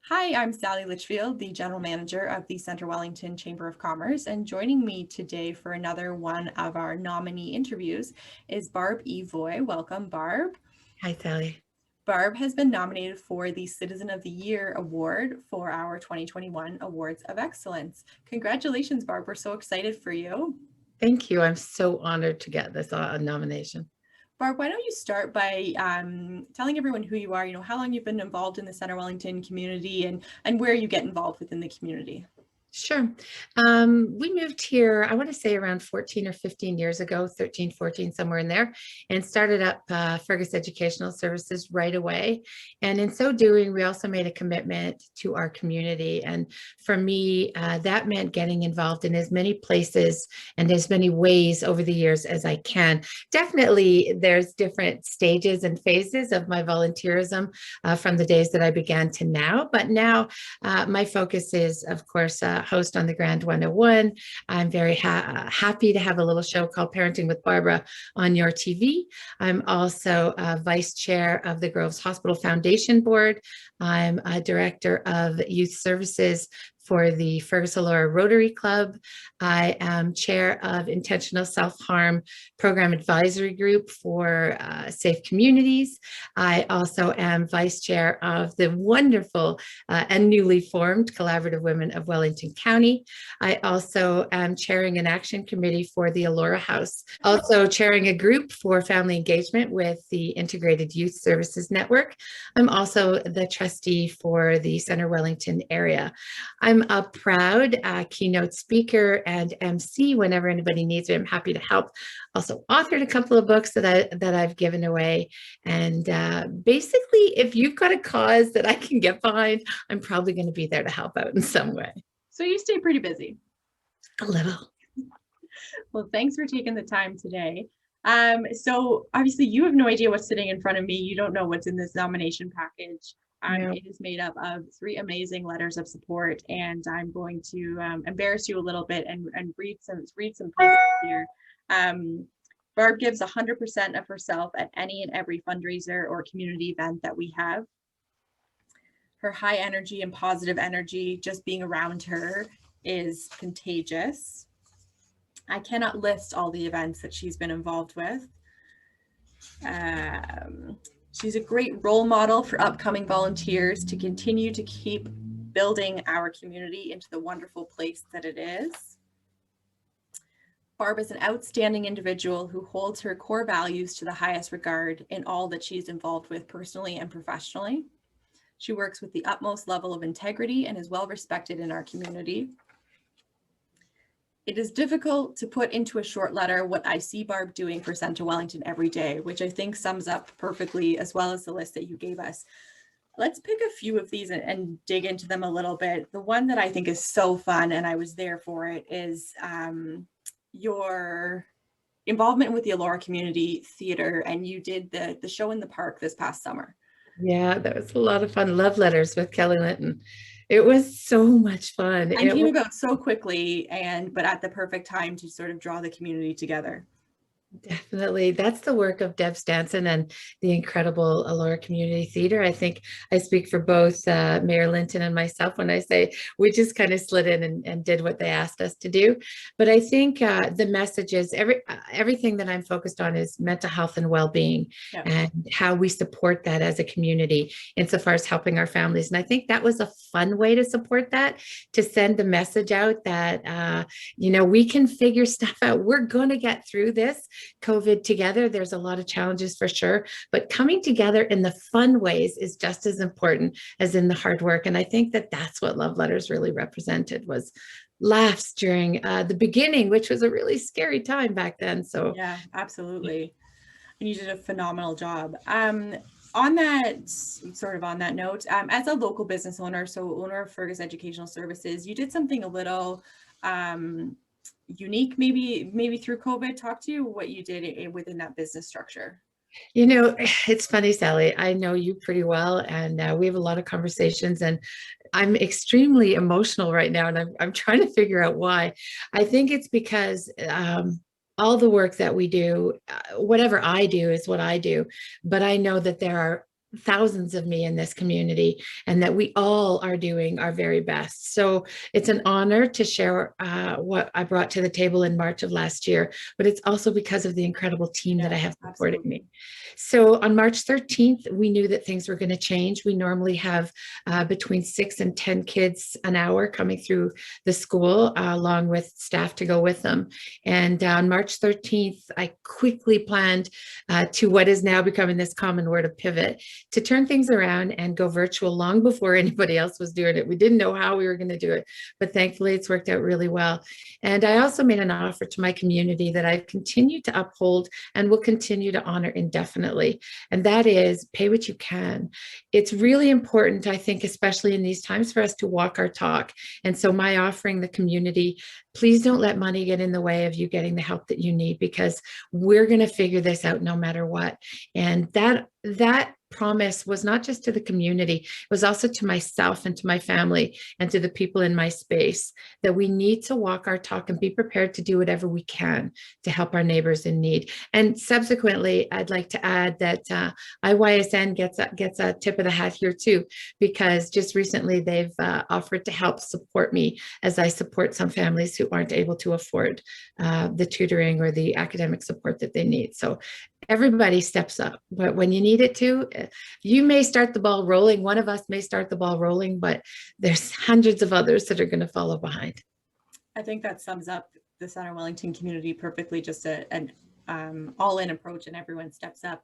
Hi, I'm Sally Litchfield, the General Manager of the Centre Wellington Chamber of Commerce, and joining me today for another one of our nominee interviews is Barb Evoy. Welcome, Barb. Hi, Sally. Barb has been nominated for the Citizen of the Year Award for our 2021 Awards of Excellence. Congratulations, Barb. We're so excited for you. Thank you. I'm so honored to get this nomination. Barb, why don't you start by telling everyone who you are, how long you've been involved in the Centre Wellington community and where you get involved within the community. Sure. We moved here, I want to say around 14 or 15 years ago, 13, 14, somewhere in there, and started up Fergus Educational Services right away. And in so doing, we also made a commitment to our community. And for me, that meant getting involved in as many places and as many ways over the years as I can. Definitely, there's different stages and phases of my volunteerism from the days that I began to now. But now my focus is, of course, host on the Grand 101. I'm very happy to have a little show called Parenting with Barbara on your TV. I'm also vice chair of the Groves Hospital Foundation Board. I'm a director of youth services for the Fergus Elora Rotary Club. I am chair of Intentional Self-Harm Program Advisory Group for Safe Communities. I also am vice chair of the wonderful and newly formed Collaborative Women of Wellington County. I also am chairing an action committee for the Elora House, also chairing a group for family engagement with the Integrated Youth Services Network. I'm also the trustee for the Centre Wellington area. I'm a proud keynote speaker and MC whenever anybody needs me. I'm happy to help. Also authored a couple of books that I've given away. And basically, if you've got a cause that I can get behind, I'm probably going to be there to help out in some way. So you stay pretty busy. A little. Well, thanks for taking the time today. So obviously you have no idea what's sitting in front of me. You don't know what's in this nomination package. No. It is made up of 3 amazing letters of support, and I'm going to embarrass you a little bit and read some places here. Barb gives 100% of herself at any and every fundraiser or community event that we have. Her high energy and positive energy, just being around her, is contagious. I cannot list all the events that she's been involved with. She's a great role model for upcoming volunteers to continue to keep building our community into the wonderful place that it is. Barb is an outstanding individual who holds her core values to the highest regard in all that she's involved with personally and professionally. She works with the utmost level of integrity and is well respected in our community. It is difficult to put into a short letter what I see Barb doing for Centre Wellington every day, which I think sums up perfectly, as well as the list that you gave us. Let's pick a few of these and dig into them a little bit. The one that I think is so fun, and I was there for it, is your involvement with the Elora Community Theatre, and you did the show in the park this past summer. Yeah, that was a lot of fun. Love letters with Kelly Linton. It was so much fun. And came about so quickly, but at the perfect time to sort of draw the community together. Definitely. That's the work of Deb Stanson and the incredible Elora Community Theatre. I think I speak for both Mayor Linton and myself when I say we just kind of slid in and did what they asked us to do. But I think the message is everything that I'm focused on is mental health and well-being, yep, and how we support that as a community insofar as helping our families. And I think that was a fun way to support that, to send the message out that, we can figure stuff out. We're going to get through this COVID together. There's a lot of challenges for sure, but coming together in the fun ways is just as important as in the hard work. And I think that that's what Love Letters really represented, was laughs during the beginning, which was a really scary time back then. So yeah, absolutely. And you did a phenomenal job. On that note, as a local business owner, so owner of Fergus Educational Services, you did something a little unique, maybe through COVID. Talk to you what you did within that business structure. It's funny, Sally. I know you pretty well, and we have a lot of conversations, and I'm extremely emotional right now, and I'm trying to figure out why. I think it's because all the work that we do, whatever I do is what I do, but I know that there are thousands of me in this community, and that we all are doing our very best. So it's an honor to share what I brought to the table in March of last year, but it's also because of the incredible team that I have supporting me. So on March 13th, we knew that things were going to change. We normally have between 6 and 10 kids an hour coming through the school, along with staff to go with them. And on March 13th, I quickly planned to what is now becoming this common word of pivot, to turn things around and go virtual long before anybody else was doing it. We didn't know how we were going to do it, but thankfully it's worked out really well. And I also made an offer to my community that I've continued to uphold and will continue to honor indefinitely. And that is pay what you can. It's really important, I think, especially in these times, for us to walk our talk. And so my offering the community, please don't let money get in the way of you getting the help that you need, because we're going to figure this out no matter what. And that promise was not just to the community, it was also to myself and to my family and to the people in my space, that we need to walk our talk and be prepared to do whatever we can to help our neighbors in need. And subsequently, I'd like to add that IYSN gets a tip of the hat here too, because just recently they've offered to help support me as I support some families who aren't able to afford the tutoring or the academic support that they need. So everybody steps up, but when you need it to, you may start the ball rolling. One of us may start the ball rolling, but there's hundreds of others that are going to follow behind. I think that sums up the Center Wellington community perfectly, just an all-in approach, and everyone steps up.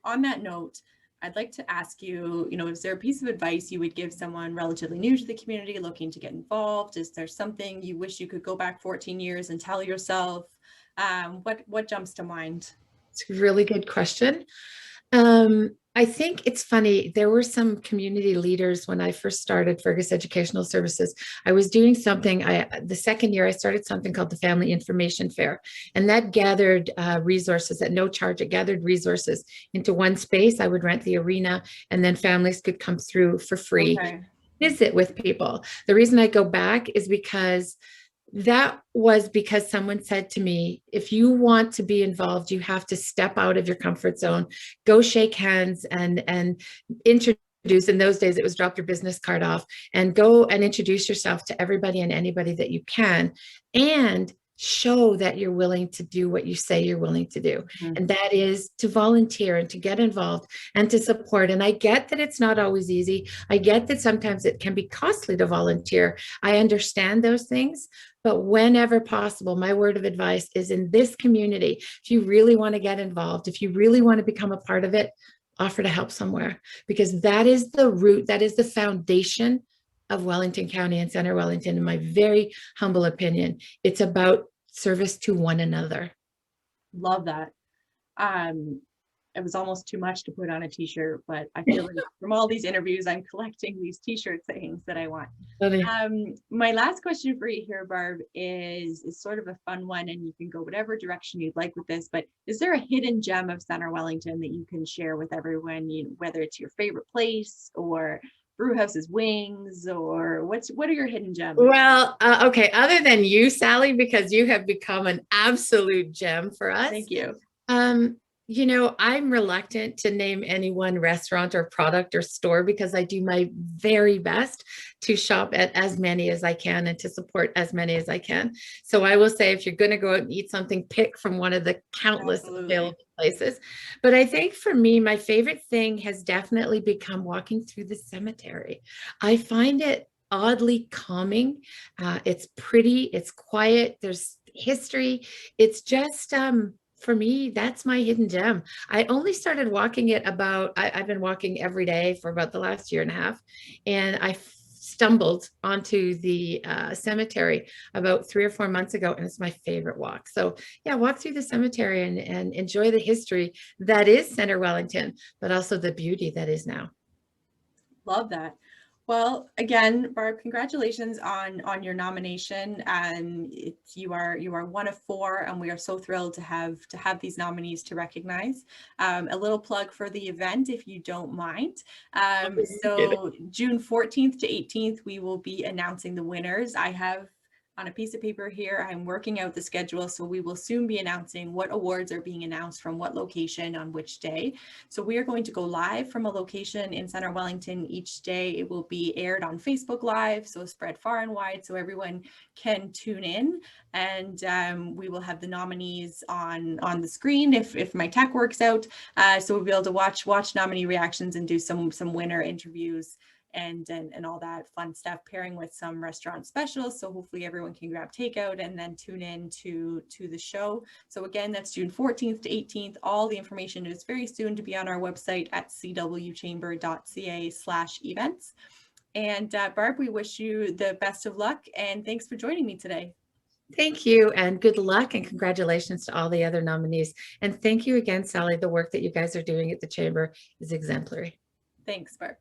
On that note, I'd like to ask you, is there a piece of advice you would give someone relatively new to the community looking to get involved? Is there something you wish you could go back 14 years and tell yourself? What jumps to mind? It's a really good question. I think it's funny. There were some community leaders when I first started Fergus Educational Services. I was doing something, the second year I started something called the Family Information Fair, and that gathered resources at no charge. It gathered resources into one space. I would rent the arena, and then families could come through for free, visit with people. The reason I go back is because someone said to me, if you want to be involved, you have to step out of your comfort zone, go shake hands and introduce. In those days, it was drop your business card off and go and introduce yourself to everybody and anybody that you can, and show that you're willing to do what you say you're willing to do. Mm-hmm. And that is to volunteer and to get involved and to support. And I get that it's not always easy. I get that sometimes it can be costly to volunteer. I understand those things. But whenever possible, my word of advice is, in this community, if you really want to get involved, if you really want to become a part of it, offer to help somewhere, because that is the root, that is the foundation of Wellington County and Center Wellington, in my very humble opinion. It's about service to one another. Love that. It was almost too much to put on a t-shirt, but I feel like from all these interviews, I'm collecting these t-shirt sayings that I want. My last question for you here, Barb, is sort of a fun one, and you can go whatever direction you'd like with this, but is there a hidden gem of Center Wellington that you can share with everyone, whether it's your favorite place or Brewhouse's wings, or what are your hidden gems? Well, okay, other than you, Sally, because you have become an absolute gem for us. Thank you. I'm reluctant to name any one restaurant or product or store, because I do my very best to shop at as many as I can and to support as many as I can. So I will say, if you're going to go out and eat something, pick from one of the countless available places. But I think for me, my favorite thing has definitely become walking through the cemetery. I find it oddly calming. It's pretty, it's quiet, there's history. It's just, for me, that's my hidden gem. I only started walking it I've been walking every day for about the last year and a half. And I stumbled onto the cemetery about 3 or 4 months ago, and it's my favorite walk. So yeah, walk through the cemetery and enjoy the history that is Center Wellington, but also the beauty that is now. Love that. Well, again, Barb, congratulations on your nomination. You are one of 4, and we are so thrilled to have these nominees to recognize. A little plug for the event, if you don't mind. So June 14th to 18th, we will be announcing the winners. I have on a piece of paper here. I'm working out the schedule, so we will soon be announcing what awards are being announced from what location on which day. So we are going to go live from a location in Center Wellington each day. It will be aired on Facebook Live, so spread far and wide so everyone can tune in. And we will have the nominees on the screen if my tech works out. So we'll be able to watch nominee reactions and do some winner interviews and all that fun stuff, pairing with some restaurant specials. So hopefully everyone can grab takeout and then tune in to the show. So again, that's June 14th to 18th. All the information is very soon to be on our website at cwchamber.ca/events. And Barb, we wish you the best of luck and thanks for joining me today. Thank you, and good luck and congratulations to all the other nominees. And thank you again, Sally. The work that you guys are doing at the Chamber is exemplary. Thanks, Barb.